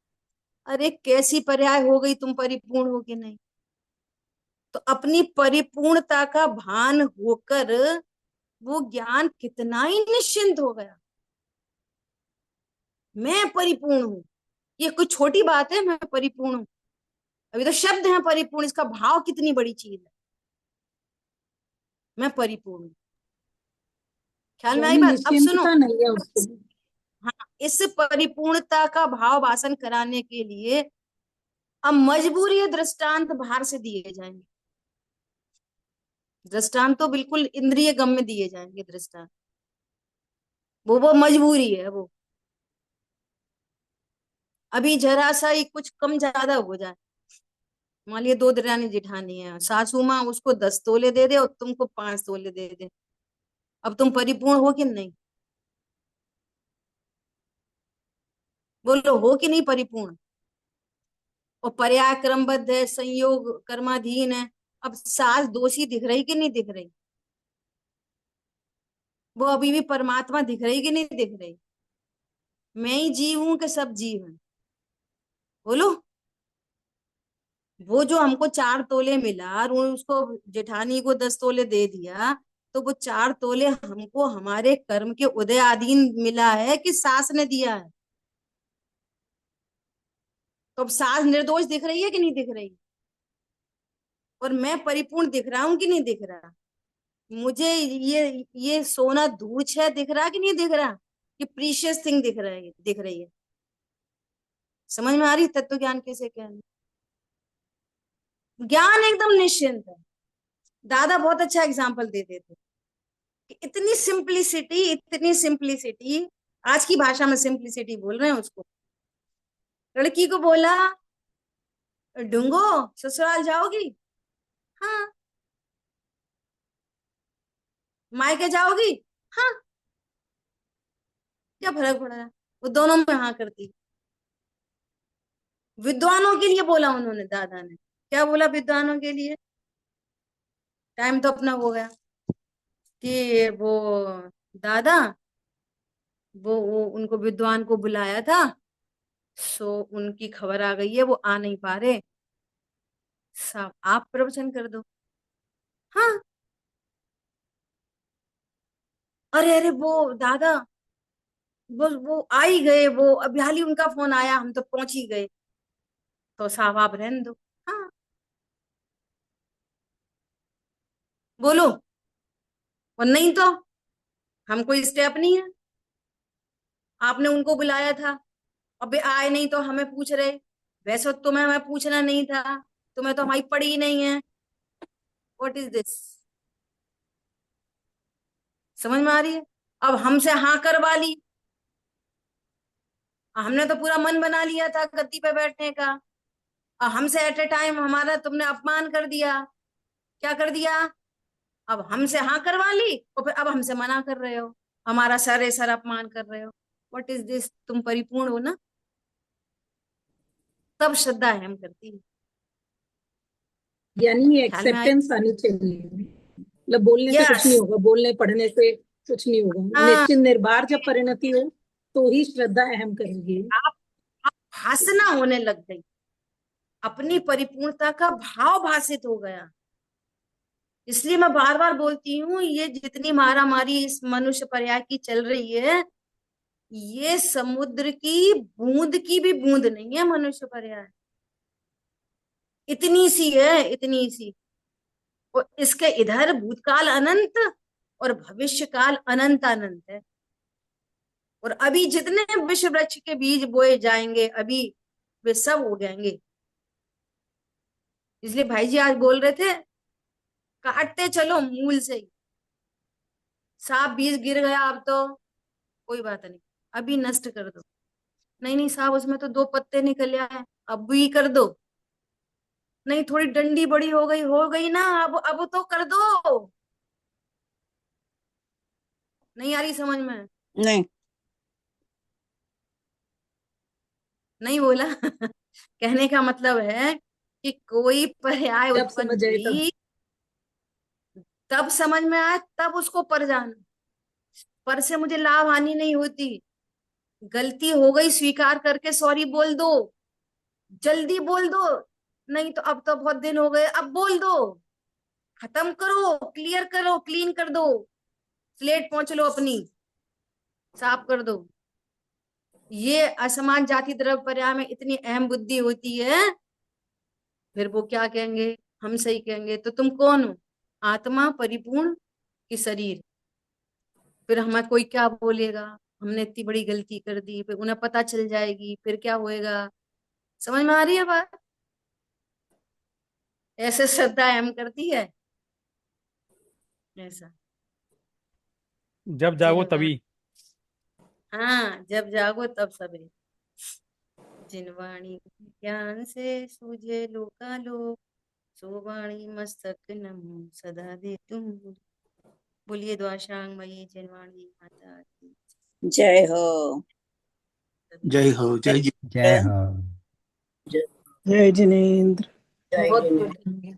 Speaker 1: अरे कैसी पर्याय हो गई, तुम परिपूर्ण हो कि नहीं? तो अपनी परिपूर्णता का भान होकर वो ज्ञान कितना ही निश्चिंत हो गया। मैं परिपूर्ण हूं, ये कोई छोटी बात है? मैं परिपूर्ण हूं, अभी तो शब्द है परिपूर्ण, इसका भाव कितनी बड़ी चीज है। मैं परिपूर्ण हूं, ख्याल में आई
Speaker 3: यानी
Speaker 1: बात? अब सुनो।
Speaker 3: निश्चिंतता नहीं है उसको।
Speaker 1: हाँ, इस परिपूर्णता का भाव भाषण कराने के लिए अब मजबूरी दृष्टांत बाहर से दिए जाएंगे। दृष्टांत तो बिल्कुल इंद्रिय गम्य दिए जाएंगे दृष्टांत, वो मजबूरी है वो। अभी जरा सा ही कुछ कम ज्यादा हो जाए, मान लिया दो दरानी जिठानी है, सासू माँ उसको 10 तोले दे दे और तुमको 5 तोले दे दे, अब तुम परिपूर्ण हो कि नहीं? बोलो, हो कि नहीं परिपूर्ण? और पर्याय क्रमबद्ध है, संयोग कर्माधीन है। अब सास दोषी दिख रही कि नहीं दिख रही? वो अभी भी परमात्मा दिख रही कि नहीं दिख रही? मैं ही जीव हूं कि सब जीव हैं? बोलो। वो जो हमको 4 तोले मिला और उसको जेठानी को 10 तोले दे दिया, तो वो 4 तोले हमको हमारे कर्म के उदय अधीन मिला है कि सास ने दिया है? तो अब सास निर्दोष दिख रही है कि नहीं दिख रही? और मैं परिपूर्ण दिख रहा हूं कि नहीं दिख रहा? मुझे ये सोना धूर्त है दिख रहा कि नहीं दिख रहा? कि प्रीशियस थिंग दिख रहा है, दिख रही है? समझ में आ रही तत्व ज्ञान कैसे कहना? ज्ञान एकदम निश्चिंत है। दादा बहुत अच्छा एग्जाम्पल देते थे कि इतनी सिंप्लिसिटी, आज की भाषा में सिंप्लिसिटी बोल रहे हैं उसको। लड़की को बोला, ढूंगो ससुराल जाओगी? हाँ। मायके जाओगी? हाँ। क्या फर्क पड़ रहा है? वो दोनों में हाँ करती। विद्वानों के लिए बोला उन्होंने, दादा ने क्या बोला विद्वानों के लिए? टाइम तो अपना हो गया कि वो दादा, वो उनको विद्वान को बुलाया था, सो उनकी खबर आ गई है, वो आ नहीं पा रहे, सब आप प्रवचन कर दो। हाँ। अरे अरे वो दादा, वो आ ही गए, वो अभी हाल ही उनका फोन आया, हम तो पहुंच ही गए, तो साहब आप रहने दो। हाँ। बोलो। और नहीं तो हम कोई स्टेप नहीं है, आपने उनको बुलाया था, अबे आए नहीं तो हमें पूछ रहे। वैसे तो तुम्हें हमें पूछना नहीं था, तुम्हें तो हमारी पड़ी ही नहीं है। What is this? समझ में आ रही है? अब हमसे हाँ करवा ली, हमने तो पूरा मन बना लिया था गद्दी पे बैठने का, और हमसे एट ए टाइम हमारा तुमने अपमान कर दिया। क्या कर दिया? अब हमसे हाँ करवा ली और फिर अब हमसे मना कर रहे हो, हमारा सर अपमान कर रहे हो। व्हाट इज दिस, तुम परिपूर्ण हो ना, तब श्रद्धा अहम करती है।
Speaker 3: यानी ये
Speaker 1: ख्याल में आई?
Speaker 3: एक्सेप्टेंस आनी चाहिए, मतलब बोलने से कुछ
Speaker 1: यस।
Speaker 3: नहीं होगा, बोलने पढ़ने से कुछ नहीं होगा,
Speaker 1: हाँ,
Speaker 3: निश्चित निर्भर जब परिणति हो तो ही श्रद्धा अहम करेगी।
Speaker 1: आप आप भासना होने लग गई, अपनी परिपूर्णता का भाव भासित हो गया। इसलिए मैं बार बार बोलती हूँ, ये जितनी मारामारी इस मनुष्य पर्याय की चल रही है, ये समुद्र की बूंद की भी बूंद नहीं है मनुष्य पर्याय, इतनी सी है, इतनी सी। और इसके इधर भूतकाल अनंत और भविष्य काल अनंत अनंत है। और अभी जितने विश्व वृक्ष के बीज बोए जाएंगे अभी, वे सब हो जाएंगे। इसलिए भाई जी आज बोल रहे थे, काटते चलो मूल से ही। साहब बीज गिर गया, अब तो कोई बात नहीं, अभी नष्ट कर दो। नहीं नहीं साहब, उसमें तो 2 पत्ते निकल आए, अब भी कर दो। नहीं थोड़ी डंडी बड़ी हो गई ना, अब तो कर दो। नहीं आ रही समझ में?
Speaker 4: नहीं।
Speaker 1: नहीं बोला कहने का मतलब है कि कोई पर्याय
Speaker 3: जब
Speaker 1: उत्पन्न
Speaker 3: समझ आए तब।
Speaker 1: हुई, तब समझ में आए, तब उसको पर जाना। पर से मुझे लाभ हानि नहीं होती। गलती हो गई स्वीकार करके सॉरी बोल दो, जल्दी बोल दो। नहीं तो अब तो बहुत दिन हो गए, अब बोल दो, खत्म करो, क्लियर करो, क्लीन कर दो, स्लेट पोंछ लो अपनी, साफ कर दो। ये असमान जाति द्रव्य पर्याय में इतनी अहम बुद्धि होती है, फिर वो क्या कहेंगे, हम सही कहेंगे तो तुम कौन हो, आत्मा परिपूर्ण कि शरीर? फिर हमें कोई क्या बोलेगा, हमने इतनी बड़ी गलती कर दी, फिर उन्हें पता चल जाएगी, फिर क्या होएगा? समझ में आ रही है बात? ऐसे श्रद्धा अहम करती है, ऐसा।
Speaker 5: जब जागो
Speaker 1: जिनवा
Speaker 5: तभी।
Speaker 1: हाँ, जब जागो तब सवेरे। जिनवाणी ज्ञान से सूझे लोकालोक, सो वाणी मस्तक नमो सदा दे तुम। बोलिए द्वाशांग मई जिनवाणी माता की
Speaker 4: जय हो।
Speaker 6: जय हो, जय जी।
Speaker 2: जय हो।
Speaker 6: जय जिनेन्द्र।
Speaker 3: बहुत बढ़िया।